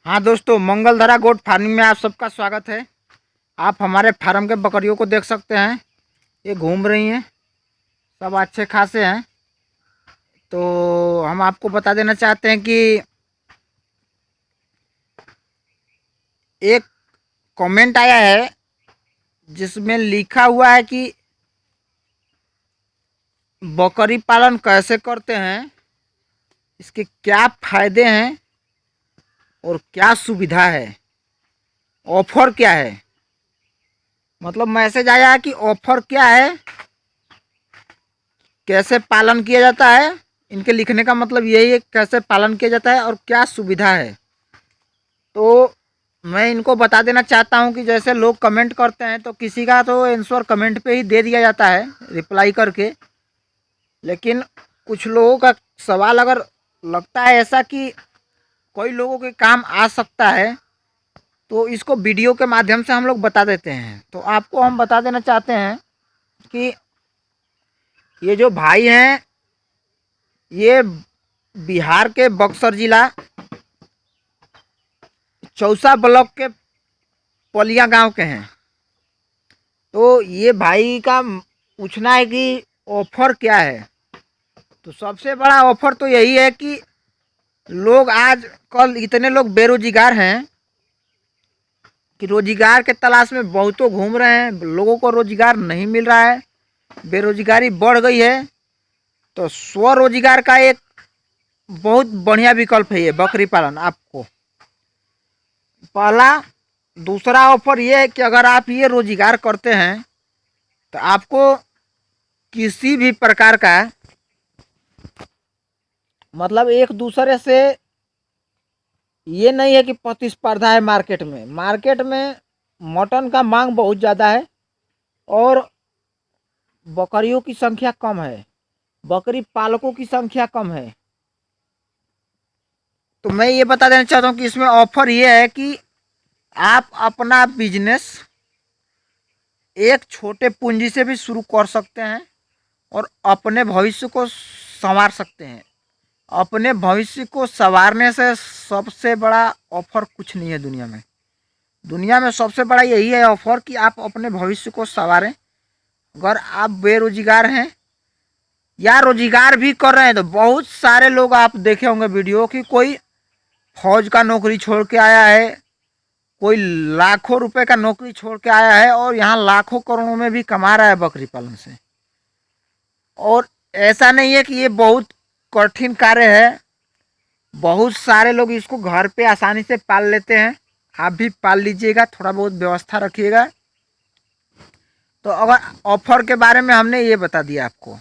हाँ दोस्तों, मंगलधारा गोट फार्मिंग में आप सबका स्वागत है। आप हमारे फार्म के बकरियों को देख सकते हैं, ये घूम रही हैं, सब अच्छे खासे हैं। तो हम आपको बता देना चाहते हैं कि एक कमेंट आया है जिसमें लिखा हुआ है कि बकरी पालन कैसे करते हैं, इसके क्या फ़ायदे हैं और क्या सुविधा है, ऑफ़र क्या है। मतलब मैसेज आया है कि ऑफ़र क्या है, कैसे पालन किया जाता है। इनके लिखने का मतलब यही है, कैसे पालन किया जाता है और क्या सुविधा है। तो मैं इनको बता देना चाहता हूं कि जैसे लोग कमेंट करते हैं तो किसी का तो आंसर कमेंट पे ही दे दिया जाता है रिप्लाई करके, लेकिन कुछ लोगों का सवाल अगर लगता है ऐसा कि कोई लोगों के काम आ सकता है तो इसको वीडियो के माध्यम से हम लोग बता देते हैं। तो आपको हम बता देना चाहते हैं कि ये जो भाई हैं, ये बिहार के बक्सर जिला चौसा ब्लॉक के पलिया गांव के हैं। तो ये भाई का पूछना है कि ऑफ़र क्या है। तो सबसे बड़ा ऑफ़र तो यही है कि लोग आज कल इतने लोग बेरोजगार हैं कि रोजगार के तलाश में बहुतों घूम रहे हैं, लोगों को रोजगार नहीं मिल रहा है, बेरोजगारी बढ़ गई है। तो स्वरोजगार का एक बहुत बढ़िया विकल्प है ये बकरी पालन। आपको पहला दूसरा ऑफर ये है कि अगर आप ये रोजगार करते हैं तो आपको किसी भी प्रकार का मतलब एक दूसरे से ये नहीं है कि प्रतिस्पर्धा है मार्केट में मटन का मांग बहुत ज़्यादा है और बकरियों की संख्या कम है, बकरी पालकों की संख्या कम है। तो मैं ये बता देना चाहता हूँ कि इसमें ऑफर ये है कि आप अपना बिजनेस एक छोटे पूंजी से भी शुरू कर सकते हैं और अपने भविष्य को संवार सकते हैं। अपने भविष्य को संवारने से सबसे बड़ा ऑफर कुछ नहीं है दुनिया में। दुनिया में सबसे बड़ा यही है ऑफर कि आप अपने भविष्य को संवारें। अगर आप बेरोजगार हैं या रोजगार भी कर रहे हैं तो बहुत सारे लोग आप देखे होंगे वीडियो कि कोई फौज का नौकरी छोड़ के आया है, कोई लाखों रुपए का नौकरी छोड़ के आया है और यहाँ लाखों करोड़ों में भी कमा रहा है बकरी पालन से। और ऐसा नहीं है कि ये बहुत कठिन कार्य है, बहुत सारे लोग इसको घर पे आसानी से पाल लेते हैं। आप भी पाल लीजिएगा, थोड़ा बहुत व्यवस्था रखिएगा। तो अगर ऑफर के बारे में हमने ये बता दिया आपको,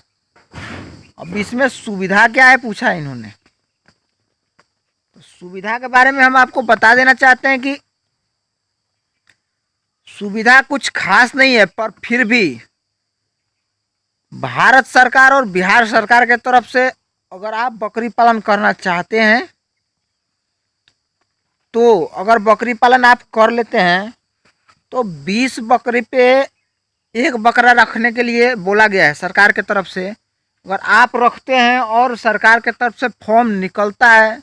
अब इसमें सुविधा क्या है पूछा इन्होंने। तो सुविधा के बारे में हम आपको बता देना चाहते हैं कि सुविधा कुछ खास नहीं है, पर फिर भी भारत सरकार और बिहार सरकार के तरफ से अगर आप बकरी पालन करना चाहते हैं तो अगर बकरी पालन आप कर लेते हैं तो 20 बकरी पे एक बकरा रखने के लिए बोला गया है सरकार के तरफ से। अगर आप रखते हैं और सरकार के तरफ से फॉर्म निकलता है,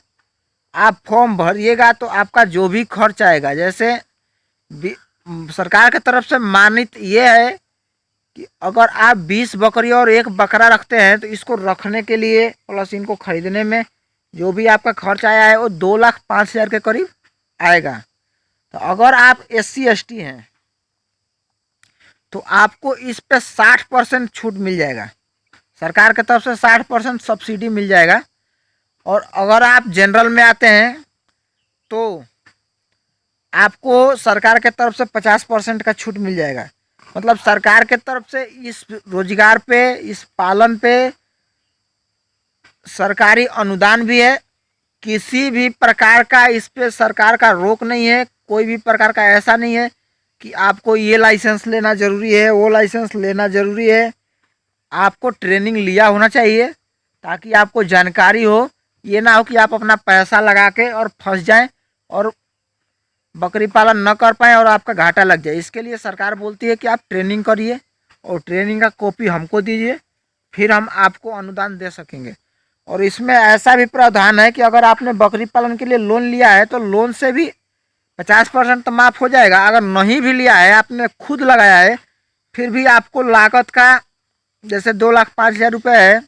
आप फॉर्म भरिएगा तो आपका जो भी खर्च आएगा, जैसे सरकार की तरफ से मानित ये है कि अगर आप 20 बकरी और एक बकरा रखते हैं तो इसको रखने के लिए प्लस इनको खरीदने में जो भी आपका खर्च आया है वो 2,05,000 के करीब आएगा। तो अगर आप SC ST हैं तो आपको इस पे 60% छूट मिल जाएगा, सरकार की तरफ से 60% सब्सिडी मिल जाएगा। और अगर आप जनरल में आते हैं तो आपको सरकार के तरफ से 50% का छूट मिल जाएगा। मतलब सरकार के तरफ से इस रोजगार पे, इस पालन पे सरकारी अनुदान भी है। किसी भी प्रकार का इस पे सरकार का रोक नहीं है, कोई भी प्रकार का ऐसा नहीं है कि आपको ये लाइसेंस लेना ज़रूरी है, वो लाइसेंस लेना ज़रूरी है। आपको ट्रेनिंग लिया होना चाहिए ताकि आपको जानकारी हो। ये ना हो कि आप अपना पैसा लगा के और फंस जाएं और बकरी पालन न कर पाएँ और आपका घाटा लग जाए। इसके लिए सरकार बोलती है कि आप ट्रेनिंग करिए और ट्रेनिंग का कॉपी हमको दीजिए, फिर हम आपको अनुदान दे सकेंगे। और इसमें ऐसा भी प्रावधान है कि अगर आपने बकरी पालन के लिए लोन लिया है तो लोन से भी 50% तो माफ़ हो जाएगा। अगर नहीं भी लिया है, आपने खुद लगाया है, फिर भी आपको लागत का, जैसे 2,05,000 रुपये है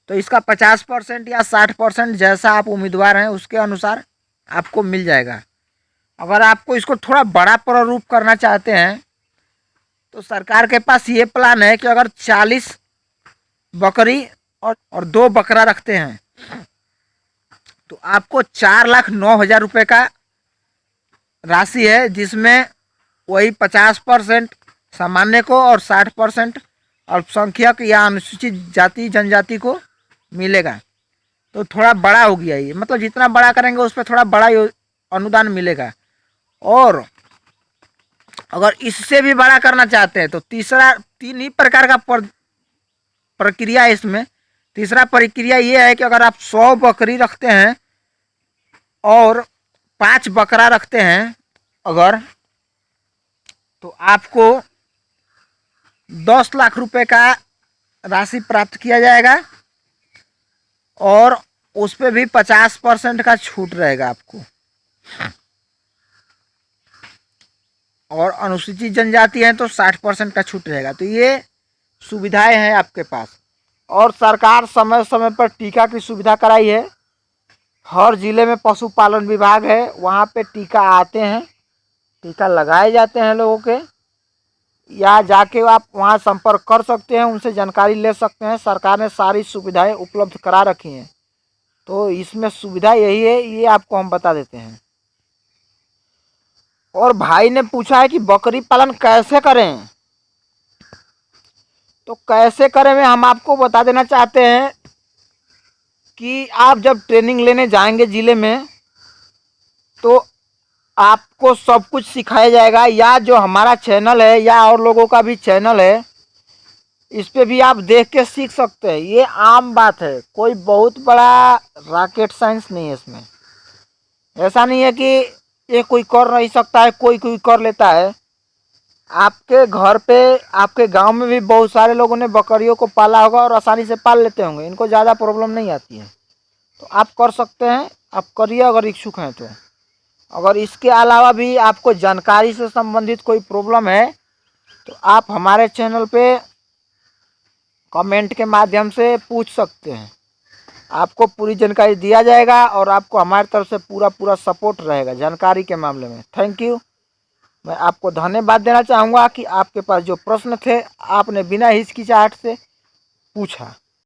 तो इसका 50% या 60% जैसा आप उम्मीदवार हैं उसके अनुसार आपको मिल जाएगा। अगर आपको इसको थोड़ा बड़ा प्रारूप करना चाहते हैं तो सरकार के पास ये प्लान है कि अगर 40 बकरी और 2 बकरा रखते हैं तो आपको 4,09,000 रुपये का राशि है, जिसमें वही 50% सामान्य को और 60% अल्पसंख्यक या अनुसूचित जाति जनजाति को मिलेगा। तो थोड़ा बड़ा हो गया ये, मतलब जितना बड़ा करेंगे उस पर थोड़ा बड़ा अनुदान मिलेगा। और अगर इससे भी बड़ा करना चाहते हैं तो 3 ही प्रकार का प्रक्रिया है इसमें। तीसरा प्रक्रिया ये है कि अगर आप 100 बकरी रखते हैं और 5 बकरा रखते हैं अगर, तो आपको 10 लाख रुपए का राशि प्राप्त किया जाएगा और उस पर भी 50% का छूट रहेगा आपको। और अनुसूचित जनजाति है तो 60% का छूट रहेगा। तो ये सुविधाएं हैं आपके पास। और सरकार समय समय पर टीका की सुविधा कराई है। हर ज़िले में पशुपालन विभाग है, वहाँ पे टीका आते हैं, टीका लगाए जाते हैं लोगों के, या जाके आप वहाँ संपर्क कर सकते हैं, उनसे जानकारी ले सकते हैं। सरकार ने सारी सुविधाएं उपलब्ध करा रखी हैं, तो इसमें सुविधा यही है, ये आपको हम बता देते हैं। और भाई ने पूछा है कि बकरी पालन कैसे करें, तो कैसे करें में हम आपको बता देना चाहते हैं कि आप जब ट्रेनिंग लेने जाएंगे ज़िले में तो आपको सब कुछ सिखाया जाएगा। या जो हमारा चैनल है या और लोगों का भी चैनल है, इस पे भी आप देख के सीख सकते हैं। ये आम बात है, कोई बहुत बड़ा रॉकेट साइंस नहीं है इसमें। ऐसा नहीं है कि ये कोई कर नहीं सकता है, कोई कोई कर लेता है। आपके घर पे, आपके गांव में भी बहुत सारे लोगों ने बकरियों को पाला होगा और आसानी से पाल लेते होंगे, इनको ज़्यादा प्रॉब्लम नहीं आती है। तो आप कर सकते हैं, आप करिए अगर इच्छुक हैं तो। अगर इसके अलावा भी आपको जानकारी से संबंधित कोई प्रॉब्लम है तो आप हमारे चैनल पे कमेंट के माध्यम से पूछ सकते हैं, आपको पूरी जानकारी दिया जाएगा और आपको हमारी तरफ से पूरा सपोर्ट रहेगा जानकारी के मामले में। Thank you. मैं आपको धन्यवाद देना चाहूँगा कि आपके पास जो प्रश्न थे आपने बिना हिचकिचाहट से पूछा।